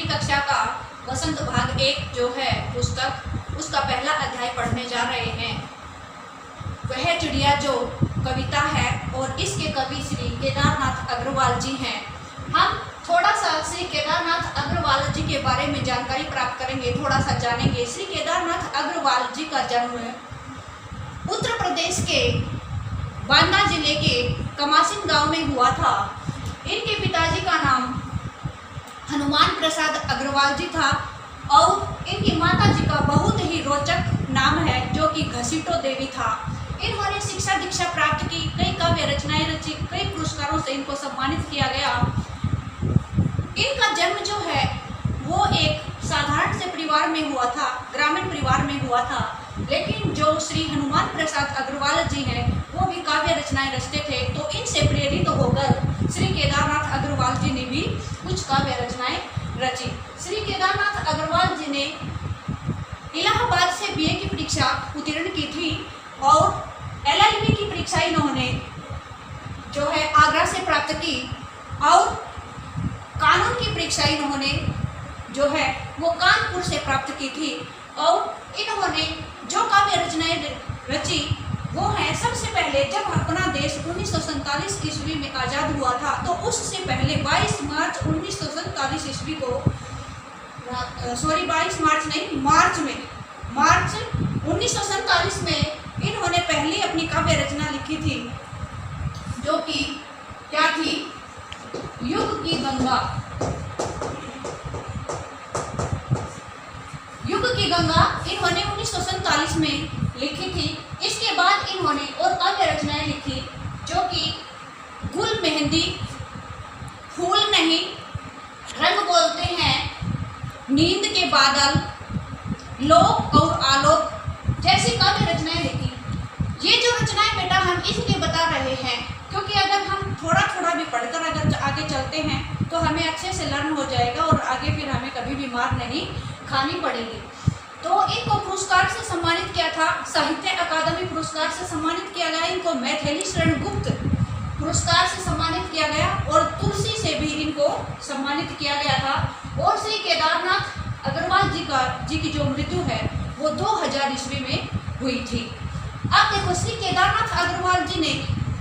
कक्षा का वसंत भाग 1 जो है पुस्तक, उसका पहला अध्याय पढ़ने जा रहे हैं। वह चिड़िया जो कविता है और इसके कवि श्री केदारनाथ अग्रवाल जी हैं। हम थोड़ा सा श्री केदारनाथ अग्रवाल जी के बारे में जानकारी प्राप्त करेंगे, थोड़ा सा जानेंगे। श्री केदारनाथ अग्रवाल जी का जन्म उत्तर प्रदेश के बांदा जिले के कमासिन गांव में हुआ था। इनके पिताजी का नाम हनुमान प्रसाद अग्रवाल जी था और इनकी माता जी का बहुत ही रोचक नाम है जो कि घसीटो देवी था। इन्होंने शिक्षा दीक्षा प्राप्त की, कई काव्य रचनाएं रची, कई पुरस्कारों से इनको सम्मानित किया गया। इनका जन्म जो है वो एक साधारण से परिवार में हुआ था, ग्रामीण परिवार में हुआ था। लेकिन जो श्री हनुमान प्रसाद अग्रवाल जी हैं वो भी काव्य रचनाएं रचते थे, तो इनसे प्रेरित होकर श्री केदारनाथ अग्रवाल जी ने भी कुछ काव्य रचनाएं रची। श्री केदारनाथ अग्रवाल जी ने इलाहाबाद से बीए की परीक्षा उत्तीर्ण की थी और एलएलबी की परीक्षा इन्होंने जो है आगरा से प्राप्त की और कानून की परीक्षा इन्होंने जो है वो कानपुर से प्राप्त की थी। और इन्होंने जो काव्य रचनाएं रची वो है, सबसे पहले जब अपना देश 1947 ईस्वी में आज़ाद हुआ था तो उससे पहले 22 मार्च 1947 ईस्वी को मार्च 1947 में इन्होंने पहली अपनी काव्य रचना लिखी थी जो कि क्या थी, युग की गंगा। युग की गंगा इन्होंने 1947 में लिखी थी। इसके बाद इन्होंने और काव्य रचनाएं लिखी जो कि गुल मेहंदी, फूल नहीं, रंग बोलते हैं, नींद के बादल, लोक और आलोक जैसी काव्य रचनाएं लिखी। ये जो रचनाएं बेटा हम इसलिए बता रहे हैं क्योंकि अगर हम थोड़ा थोड़ा भी पढ़कर अगर आगे चलते हैं तो हमें अच्छे से लर्न हो जाएगा और आगे फिर हमें कभी भी मार नहीं खानी पड़ेगी। तो इनको पुरस्कार से सम्मानित किया था, साहित्य अकादमी पुरस्कार से सम्मानित किया गया, इनको मैथिली शरण गुप्त पुरस्कार से सम्मानित किया गया और तुलसी से भी इनको सम्मानित किया गया था। और श्री केदारनाथ अग्रवाल जी की जो मृत्यु है वो 2000 ईस्वी में हुई थी। अब देखो श्री केदारनाथ अग्रवाल जी ने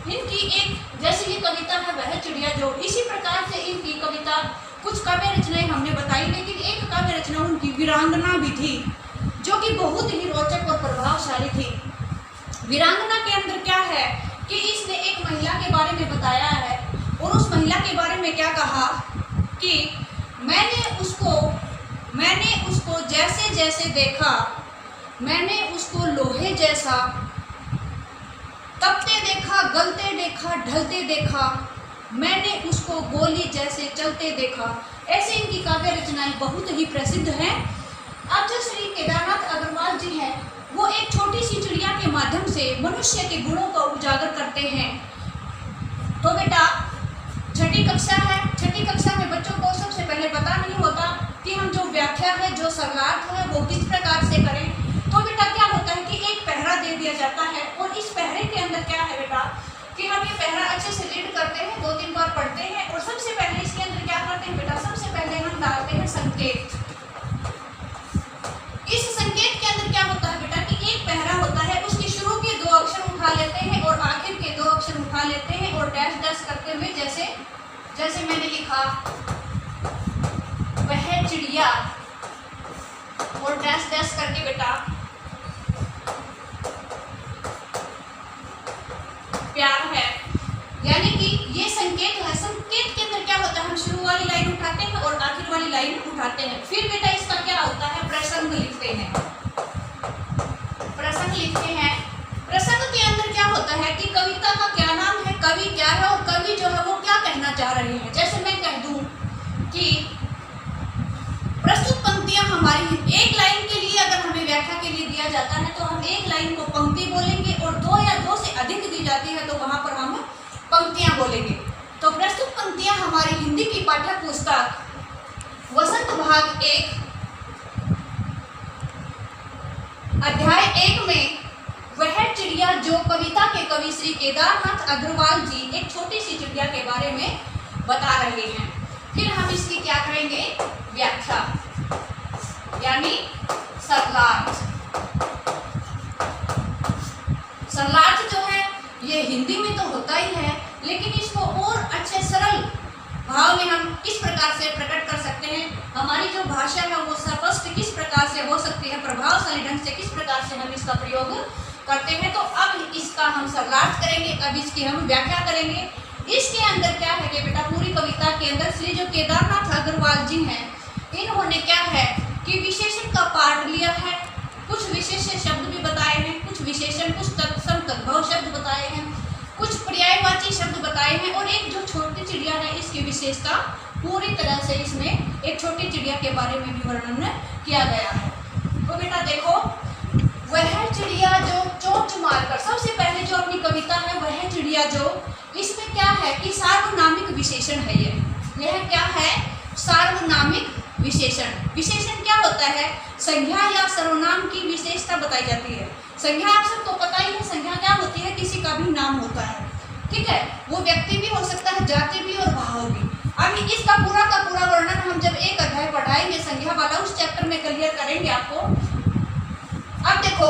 इनकी एक जैसे ये कविता है वह चिड़िया जो, इसी प्रकार से इनकी कविता कुछ काव्य रचनाएं हमने बताई, लेकिन एक काव्य रचना उनकी वीरांगना भी थी जो कि बहुत ही रोचक और प्रभावशाली थी। वीरांगना के अंदर क्या है कि इसने एक महिला के बारे में बताया है और उस महिला के बारे में क्या कहा कि मैंने उसको जैसे जैसे देखा, मैंने उसको लोहे जैसा तपते देखा, गलते देखा, ढलते देखा, मैंने उसको गोली जैसे चलते देखा। ऐसे इनकी काव्य रचनाएं बहुत ही प्रसिद्ध हैं। अब जो श्री केदारनाथ अग्रवाल जी हैं वो एक छोटी सी चिड़िया के माध्यम से मनुष्य के गुणों को उजागर करते हैं। तो बेटा छठी कक्षा है, छठी कक्षा में बच्चों को सबसे पहले पता नहीं होता कि हम जो व्याख्या है, जो शब्दार्थ है वो किस प्रकार से करें। तो बेटा क्या होता है कि एक पहरा दे दिया जाता है और इस पहरे के अंदर क्या है बेटा कि हम ये पहरा अच्छे से रीड करते हैं, 2-3 बार पढ़ते हैं और सबसे पहले इसके अंदर क्या करते हैं बेटा, सबसे पहले हम डालते हैं संकेत। इस संकेत के अंदर क्या होता है बेटा कि एक पहरा होता है, उसके शुरू के 2 अक्षर उठा लेते हैं और आखिर के 2 अक्षर उठा लेते हैं और डैश डैश करते हुए जैसे मैंने लिखा वह चिड़िया और डैश डैश करके बेटा प्यार है। यानी कि ये संकेत है। संकेत के अंदर क्या होता है, हम शुरू वाली लाइन उठाते हैं और आखिर वाली लाइन उठाते हैं। फिर बेटा इसका क्या होता है, प्रसंग लिखते हैं। प्रसंग लिखते हैं। प्रसंग के अंदर क्या होता है कि कविता का क्या नाम है, कवि क्या है और कवि जो है वो क्या कहना चाह रहे हैं। जैसे मैं कह दूं कि प्रस्तुत पंक्तियां हमारी एक लाइन के लिए अगर हमें व्याख्या के लिए दिया जाता है तो हम एक लाइन को पंक्ति बोलेंगे और 2 या 2 से अधिक दी जाती है तो वहां पर हम पंक्तियां बोलेंगे। तो प्रस्तुत पंक्तियां हमारी हिंदी की पाठ्य पुस्तक वसंत भाग 1 अध्याय 1 में वह चिड़िया जो कविता के कवि श्री केदारनाथ अग्रवाल जी एक छोटी सी चिड़िया के बारे में बता रहे हैं। फिर हम इसकी क्या करेंगे, व्याख्या यानी सरलार्थ। सरलार्थ जो है ये हिंदी में तो होता ही है, लेकिन इसको और अच्छे सरल भाव में हम किस प्रकार से प्रकट कर सकते हैं, हमारी जो भाषा है वो स्पष्ट किस प्रकार से हो सकती है, प्रभावशाली ढंग से किस प्रकार से हम इसका प्रयोग करते हैं। तो अब इसका हम सरलार्थ करेंगे, अब इसकी हम व्याख्या करेंगे। इसके अंदर क्या है कि बेटा पूरी कविता के अंदर श्री जो केदारनाथ अग्रवाल जी हैं, इन्होंने क्या है कि विशेषण का पाठ लिया है, कुछ विशेष शब्द भी बताए हैं, कुछ विशेषण, कुछ तत्सम तद्भव शब्द बताए हैं, कुछ पर्यायवाची शब्द बताए हैं, और एक जो छोटी चिड़िया है इसकी विशेषता पूरी तरह से इसमें एक छोटी चिड़िया के बारे में भी वर्णन किया गया है। तो बेटा देखो, वह चिड़िया जो चोंच मारकर, सबसे पहले जो अपनी कविता है वह चिड़िया जो, इसमें क्या है कि सार्वनामिक विशेषण है। यह क्या है, सार्वनामिक विशेषण। विशेषण क्या होता है, संज्ञा या सर्वनाम की विशेषता बताई जाती है। संज्ञा आप सबको पता ही है, संज्ञा क्या होती है, किसी का भी नाम होता है, ठीक है, वो व्यक्ति भी हो सकता है, जाति भी और भाव भी। अब इसका पूरा का पूरा वर्णन हम जब एक अध्याय पढ़ाएंगे संज्ञा वाला, उस चैप्टर में क्लियर करेंगे आपको। अब देखो,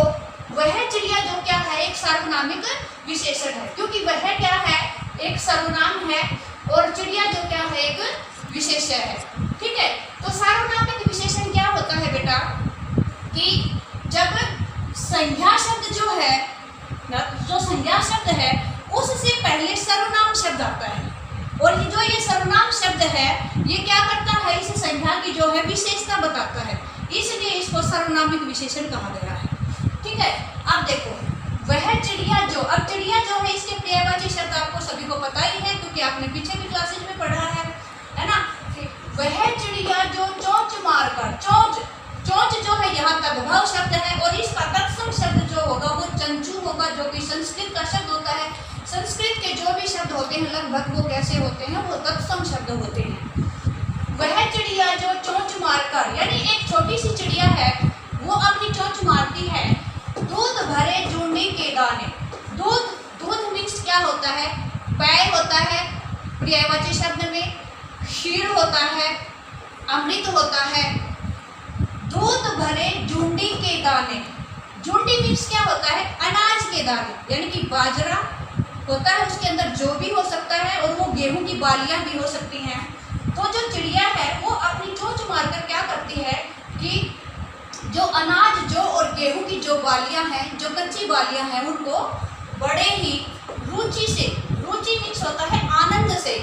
वह चिड़िया जो क्या है एक सार्वनामिक विशेषण है, क्योंकि वह क्या है एक सर्वनाम है और चिड़िया जो क्या है एक विशेषण है, ठीक है। तो सार्वनामिक विशेषण क्या होता है बेटा कि जब संज्ञा शब्द जो है, जो संज्ञा शब्द है उससे पहले सर्वनाम शब्द आता है, और जो ये सर्वनाम शब्द है ये क्या करता है, इस संज्ञा की जो है विशेषता बताता है, इसलिए इसको सर्वनामिक विशेषण कहा गया है, ठीक है। अब देखो, वह चिड़िया जो, अब चिड़िया जो है इसके पर्यायवाची शब्द आपको सभी को पता ही है, क्योंकि आपने पीछे भी क्लासेज में पढ़ा है ना। वह चिड़िया जो चोंच मारकर, चोंच जो है यहाँ तद्भव शब्द है, और इसका तत्सम शब्द जो होगा वो चंचू होगा, जो कि संस्कृत का शब्द होता है। संस्कृत के जो भी शब्द होते हैं लगभग वो कैसे होते हैं, वो तत्सम शब्द होते हैं। वह चिड़िया जो चोंच मारकर, यानी एक छोटी सी चिड़िया है वो अपनी चोंच मारती है दूध भरे जूंडी के दाने। दूध मीन्स क्या होता है, पेय होता है पर्यायवाची शब्द में, क्षीर होता है, अमृत होता है। दूध भरे जूंडी के दाने, जूंडी मीन्स क्या होता है, अनाज के दाने, यानी कि बाजरा होता है, उसके अंदर जो भी हो सकता है, और वो गेहूं की बालियां भी हो सकती हैं। तो जो चिड़िया है वो अपनी चोंच मारकर क्या करती है कि जो अनाज जो और गेहूं की जो बालियां हैं, जो कच्ची बालियां हैं, उनको बड़े ही रुचि से, रुचि मीन्स होता है आनंद से,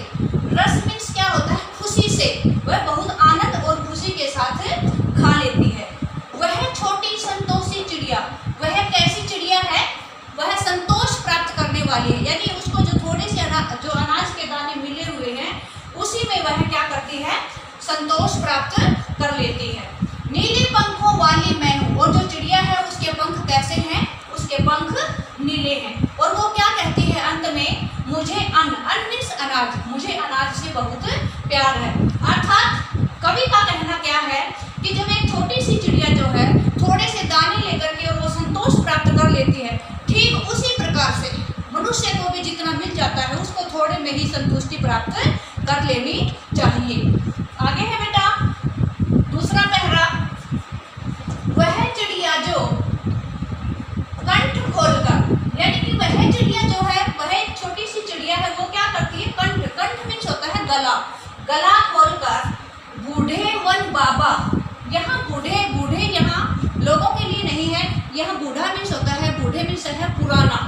रस मीन्स क्या होता है खुशी से, वह बहुत आनंद और खुशी के साथ खा लेती है। वह छोटी संतोषी चिड़िया, वह कैसी चिड़िया है, वह संतोष प्राप्त करने वाली है, यानी उसको जो थोड़े से जो अनाज के दाने मिले हुए हैं उसी में वह क्या करती है, संतोष प्राप्त कर लेती है। नीले पंखों वाली मैं हूँ, और जो चिड़िया है उसके पंख कैसे हैं, उसके पंख नीले हैं, और वो क्या कहती है अंत में, मुझे अन्न मीन्स अनाज, मुझे अनाज से बहुत प्यार है। अर्थात कवि का कहना क्या है कि जब एक छोटी सी चिड़िया जो है थोड़े से दाने लेकर के वो संतोष प्राप्त कर लेती है, ठीक उसी प्रकार से मनुष्य को भी जितना मिल जाता है उसको थोड़े में ही संतुष्टि प्राप्त कर लेनी चाहिए। आगे है बेटा दूसरा पैरा, वह चिड़िया जो कंठ खोलकर, यानी कि वह चिड़िया जो है वह एक छोटी सी चिड़िया है, वो क्या करती है, कंठ मीन्स होता है गला खोलकर बूढ़े वन बाबा, यहाँ बूढ़े यहाँ लोगों के लिए नहीं है, यहाँ बूढ़ा मीन्स होता है, बूढ़े मीन्स है पुराना।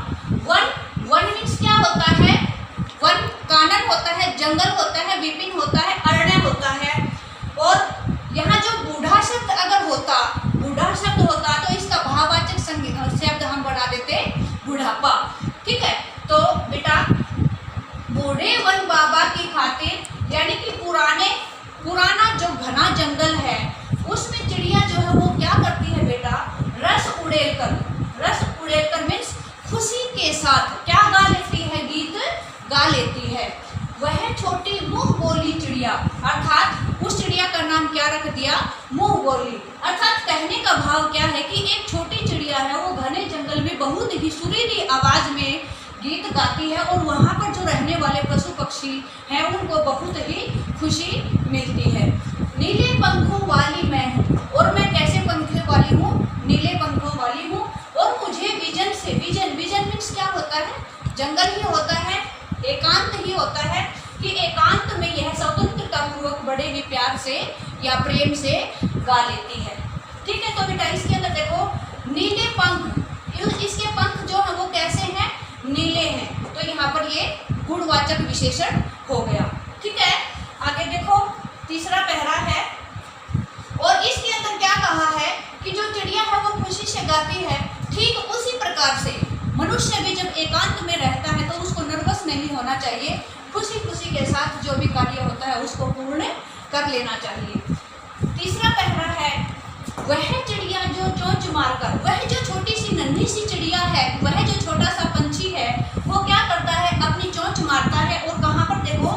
वन मीन्स क्या होता है, वन कानन होता है, जंगल होता है, विपिन होता है, अरण्य होता है। और यहाँ जो बूढ़ा शब्द अगर होता, बूढ़ा शब्द होता तो इसका भाववाचक शब्द हम बना देते बुढ़ापा, ठीक है। तो बेटा बूढ़े वन बाबा की खातिर, यानी कि पुराना जो घना जंगल है उसमें चिड़िया जो है वो क्या करती है बेटा, रस उड़ेलकर मीन्स खुशी के साथ क्या गा लेती है, गीत गा लेती है। वह छोटी मुंह बोली चिड़िया, अर्थात उस चिड़िया का नाम क्या रख दिया, मुंह बोली। अर्थात कहने का भाव क्या है कि एक छोटी चिड़िया है वो घने जंगल में बहुत ही सुरीली आवाज में गीत गाती है, और वहाँ पर जो रहने वाले पशु पक्षी हैं उनको बहुत ही खुशी मिलती है। नीले पंखों जंगल ही होता है, एकांत ही होता है कि एकांत में यह स्वतंत्रता पूर्वक बड़े ही प्यार से या प्रेम से गा लेती है। ठीक है, तो बेटा इसके अंदर देखो नीले पंख, इसके पंख जो है वो कैसे हैं, नीले हैं, तो यहाँ पर ये गुणवाचक विशेषण हो गया। ठीक है, आगे देखो तीसरा पहरा है और इसके अंदर क्या कहा है कि जो चिड़िया है वो खुशी से गाती है, ठीक उसी प्रकार से मनुष्य भी जब एकांत में रहता है तो उसको नर्वस नहीं होना चाहिए, खुशी खुशी के साथ जो भी कार्य होता है उसको पूर्ण कर लेना चाहिए। तीसरा पहरा है वह चिड़िया जो चोंच मारकर, वह जो छोटी सी नन्ही सी चिड़िया है, वह जो छोटा सा पंछी है वो क्या करता है, अपनी चोंच मारता है और कहाँ पर देखो,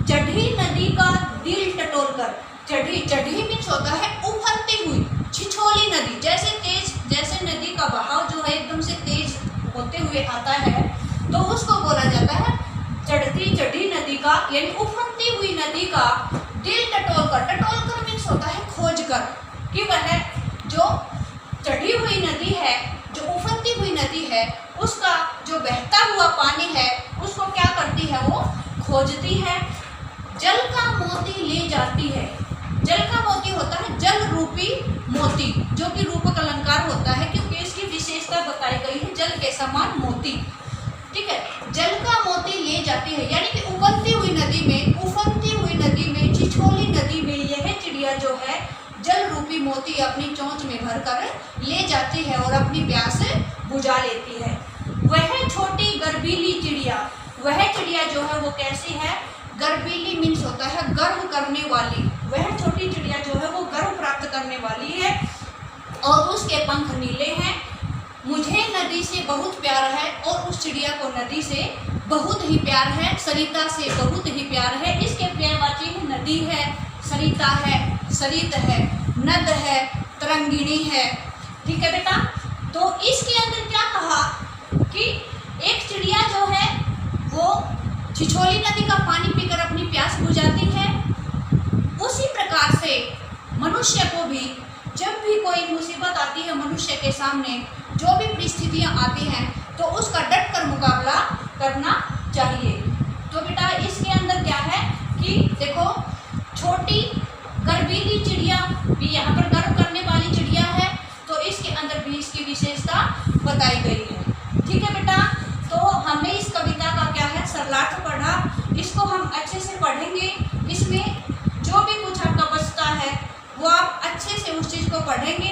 चढ़ी नदी का दिल टटोलकर। चढ़ी मीन्स होता है उफरती हुई, छिछोली नदी, जैसे नदी का बहाव जो है एकदम से तेज होते हुए आता है तो उसको बोला जाता है चढ़ी नदी का, यानी उफरती हुई नदी का दिल टटोलकर मीन्स होता है खोज कर, कि वह जो चढ़ी हुई नदी है, जो उफरती हुई नदी है, उसका जो बहता हुआ पानी है उसको क्या करती है, वो खोजती है। जल का मोती ले जाती है, जल का मोती होता है जल रूपी मोती, जो कि रूपक अलंकार होता है क्योंकि इसकी विशेषता बताई गई है जल के समान मोती। ठीक है, जल का मोती ले जाती है, यानी कि उफरती हुई नदी में छिछोली नदी में यह चिड़िया जो है जल रूपी मोती अपनी चोंच में भरकर ले जाती है और अपनी प्यास बुझा लेती है। वह छोटी गर्वीली चिड़िया, वह चिड़िया जो है वो कैसी है, गर्वीली मीन्स होता है गर्व करने वाली, वह छोटी चिड़िया जो है वो गर्व प्राप्त करने वाली है और उसके पंख नीले हैं। मुझे नदी से बहुत प्यार है और उस चिड़िया को नदी से बहुत ही प्यार है, सरिता से बहुत ही प्यार है। इसके पर्यायवाची नदी है, सरिता है, सरित है, नद है, तरंगिणी है। ठीक है बेटा, तो इसके अंदर क्या कहा कि एक चिड़िया जो है वो छिछोली नदी का पानी पीकर अपनी प्यास बुझाती है, उसी प्रकार से मनुष्य को भी जब भी कोई मुसीबत आती है मनुष्य के सामने, जो भी परिस्थितियां आती हैं तो उसका डट कर मुकाबला करना चाहिए। तो बेटा इसके अंदर क्या है कि देखो छोटी गर्वीली चिड़िया भी यहाँ पर गर्व करने वाली चिड़िया है, तो इसके अंदर भी इसकी विशेषता बताई गई है। ठीक है बेटा, तो हमने इस कविता का क्या है सरलार्थ पढ़ा, इसको हम अच्छे से पढ़ेंगे, इसमें जो भी कुछ आपका बचता है वो आप अच्छे से उस चीज़ को पढ़ेंगे